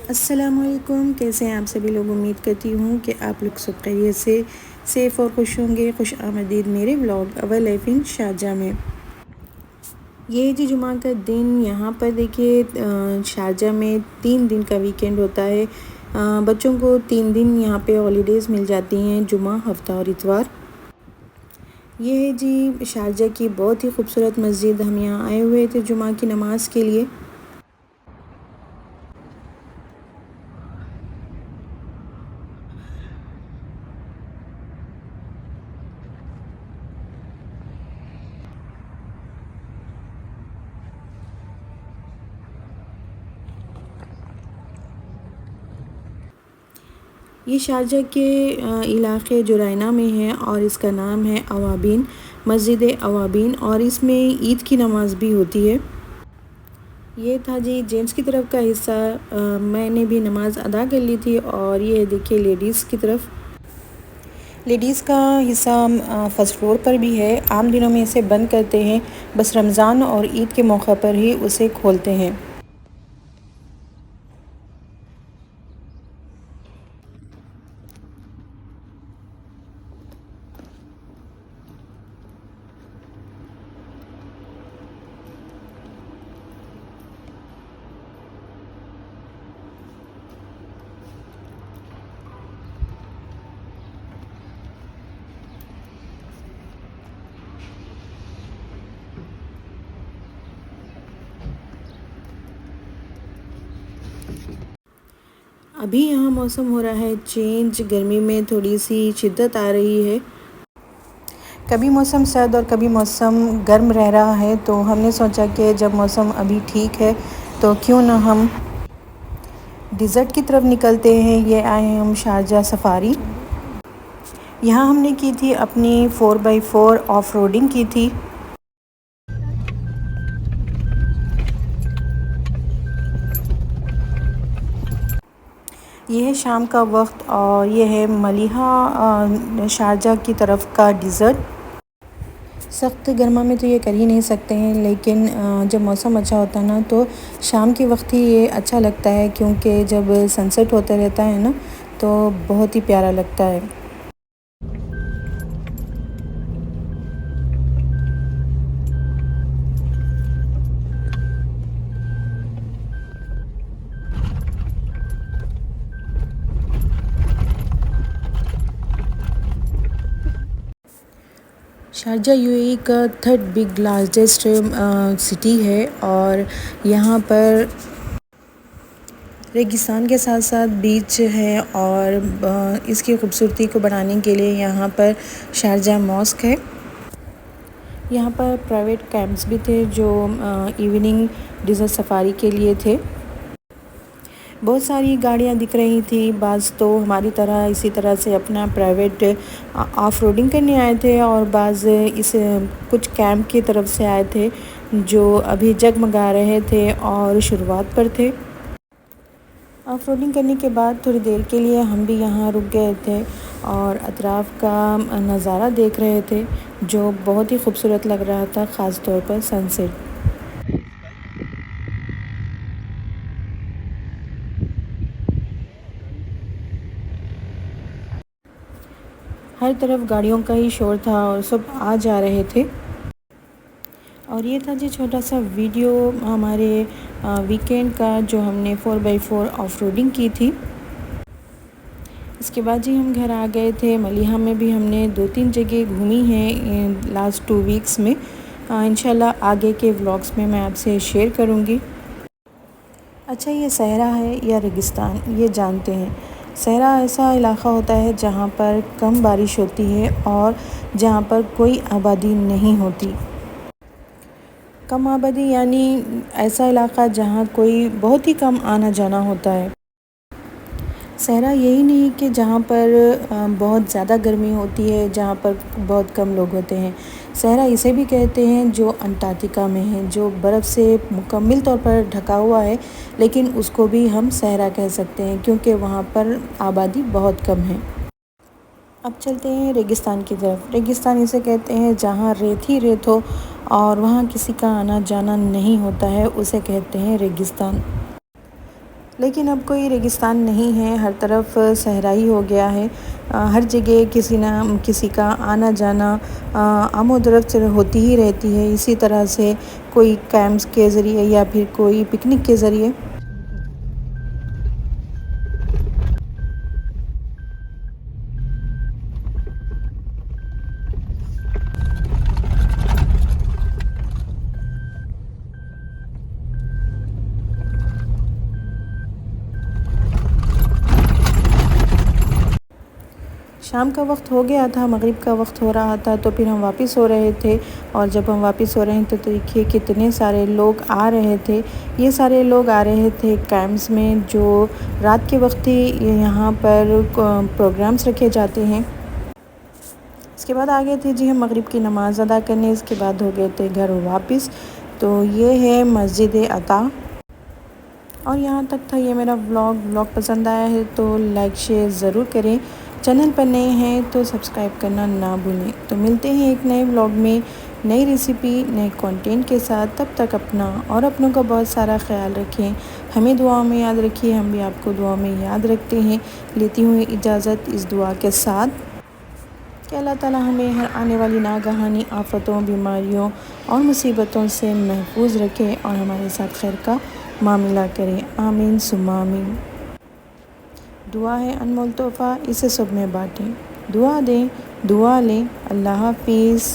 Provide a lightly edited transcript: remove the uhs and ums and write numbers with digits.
अस्सलामुअलैकुम, कैसे हैं आप सभी लोग। उम्मीद करती हूँ कि आप लोग सब खैरियत से सेफ़ और खुश होंगे। खुश आमदीद मेरे vlog our life in Sharjah में। ये जी जुमा का दिन यहाँ पर देखिए शारजाह में 3 दिन का वीकेंड होता है। बच्चों को 3 दिन यहाँ पे हॉलीडेज़ मिल जाती हैं, जुमा, हफ्ता और इतवार। ये है जी शारजाह की बहुत ही खूबसूरत मस्जिद। हम यहाँ आए हुए थे जुमा की नमाज़ के लिए। ये शारजाह के इलाक़े जुरैना में है और इसका नाम है अवाबीन, मस्जिद अवाबीन, और इसमें ईद की नमाज़ भी होती है। ये था जी जेंट्स की तरफ का हिस्सा। मैंने भी नमाज़ अदा कर ली थी। और ये देखिए लेडीज़ की तरफ। लेडीज़ का हिस्सा फ़र्स्ट फ्लोर पर भी है। आम दिनों में इसे बंद करते हैं, बस रमज़ान और ईद के मौक़ा पर ही उसे खोलते हैं। अभी यहाँ मौसम हो रहा है चेंज, गर्मी में थोड़ी सी शिद्दत आ रही है। कभी मौसम सर्द और कभी मौसम गर्म रह रहा है, तो हमने सोचा कि जब मौसम अभी ठीक है तो क्यों ना हम डिज़र्ट की तरफ निकलते हैं। ये आए हैं हम शारजाह सफारी। यहाँ हमने की थी अपनी 4x4 ऑफ रोडिंग की थी। ये है शाम का वक्त और ये है मलिहा शारजाह की तरफ का डिज़र्ट। सख्त गर्मा में तो ये कर ही नहीं सकते हैं, लेकिन जब मौसम अच्छा होता है ना तो शाम के वक्त ही ये अच्छा लगता है, क्योंकि जब सनसेट होता रहता है ना तो बहुत ही प्यारा लगता है। शारजाह यूएई का थर्ड बिग लार्जेस्ट सिटी है और यहाँ पर रेगिस्तान के साथ साथ बीच है। और इसकी खूबसूरती को बढ़ाने के लिए यहाँ पर शारजाह मॉस्क है। यहाँ पर प्राइवेट कैंप्स भी थे जो इवनिंग डिज़र्ट सफारी के लिए थे। बहुत सारी गाड़ियाँ दिख रही थी। बाज़ तो हमारी तरह इसी तरह से अपना प्राइवेट ऑफ रोडिंग करने आए थे, और बाज़ इस कुछ कैंप की तरफ से आए थे जो अभी जगमगा रहे थे और शुरुआत पर थे। ऑफ रोडिंग करने के बाद थोड़ी देर के लिए हम भी यहाँ रुक गए थे और अतराफ़ का नज़ारा देख रहे थे, जो बहुत ही खूबसूरत लग रहा था, ख़ास तौर पर सनसेट। हर तरफ गाड़ियों का ही शोर था और सब आ जा रहे थे। और ये था जी छोटा सा वीडियो हमारे वीकेंड का, जो हमने 4x4 ऑफ रोडिंग की थी। इसके बाद जी हम घर आ गए थे। मलिहा में भी हमने 2-3 जगह घूमी हैं लास्ट 2 वीक्स में। इंशाल्लाह आगे के व्लॉग्स में मैं आपसे शेयर करूँगी। अच्छा, ये सहरा है या रेगिस्तान, ये जानते हैं। सहरा ऐसा इलाक़ा होता है जहाँ पर कम बारिश होती है और जहाँ पर कोई आबादी नहीं होती। कम आबादी यानी ऐसा इलाक़ा जहाँ कोई बहुत ही कम आना जाना होता है। सहरा यही नहीं कि जहाँ पर बहुत ज़्यादा गर्मी होती है, जहाँ पर बहुत कम लोग होते हैं। सहरा इसे भी कहते हैं जो अंटार्कटिका में है, जो बर्फ़ से मुकम्मल तौर पर ढका हुआ है, लेकिन उसको भी हम सहरा कह सकते हैं क्योंकि वहाँ पर आबादी बहुत कम है। अब चलते हैं रेगिस्तान की तरफ। रेगिस्तान इसे कहते हैं जहाँ रेत ही रेत हो और वहाँ किसी का आना जाना नहीं होता है, उसे कहते हैं रेगिस्तान। लेकिन अब कोई रेगिस्तान नहीं है, हर तरफ सहराई हो गया है। हर जगह किसी ना किसी का आना जाना आमोदरफ्त होती ही रहती है। इसी तरह से कोई कैंप्स के ज़रिए या फिर कोई पिकनिक के ज़रिए। शाम का वक्त हो गया था, मगरिब का वक्त हो रहा था, तो फिर हम वापस हो रहे थे। और जब हम वापस हो रहे थे तो देखिए कितने सारे लोग आ रहे थे। ये सारे लोग आ रहे थे कैंप्स में, जो रात के वक्त ही यहाँ पर प्रोग्राम्स रखे जाते हैं। इसके बाद आ गए थे जी हम मगरिब की नमाज़ अदा करने। इसके बाद हो गए थे घर वापस। तो ये है मस्जिद अता। और यहाँ तक था ये मेरा व्लॉग पसंद आया है तो लाइक शेयर ज़रूर करें। चैनल पर नए हैं तो सब्सक्राइब करना ना भूलें। तो मिलते हैं एक नए व्लॉग में, नई रेसिपी, नए कंटेंट के साथ। तब तक अपना और अपनों का बहुत सारा ख्याल रखें। हमें दुआओं में याद रखिए, हम भी आपको दुआओं में याद रखते हैं। लेती हूँ इजाज़त इस दुआ के साथ कि अल्लाह ताला हमें हर आने वाली नागहानी आफ़तों, बीमारियों और मुसीबतों से महफूज रखे और हमारे साथ खैर का मामला करे। आमीन सुम्मा आमीन। दुआ है अनमोल तोहफ़ा, इसे सब में बाँटें। दुआ दें, दुआ लें। अल्लाह हाफ़िज़।